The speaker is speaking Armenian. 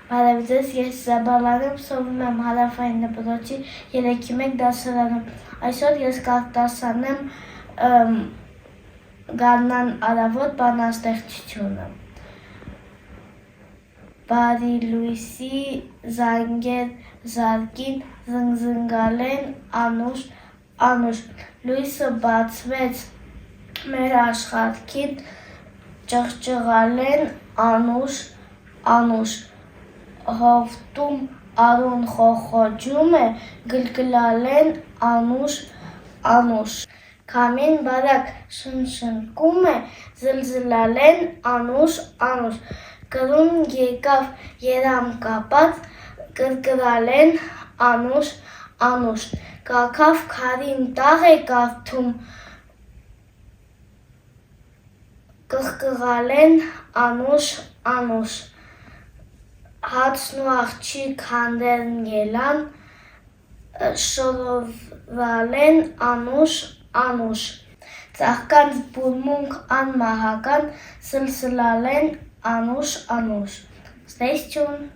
Բարև ձեզ, ես Զաբալան եմ, սովորում եմ Հարավային դպրոցի 3-1 դասարանում։ Այսօր ես կարտասանեմ Գարնան Արավոտ բանաստեղծությունը։ Բարի լույսի զանգեր զարկին, զնգզնգալեն անուշ, անուշ, լույսը բացվեց մեր աշխարհքին, ճղճղալեն անուշ, անուշ, հովտում արուն խոխոջում է, գլգլալեն անուշ, անուշ, քամին բարակ շնշնկում է, զլզլալեն անուշ, անուշ, կրուն եկավ երամ կապած, կրկրալեն անուշ, անուշ, կաքավ քարին տաղ է կարդում, կղկղալեն անուշ, անուշ, հացն ու աղջիկ հանդերն ելան, շորովալեն անուշ, անուշ, ծաղկանց բուրմունք անմահական, սլսլալեն անուշ, անուշ։ Stay tuned.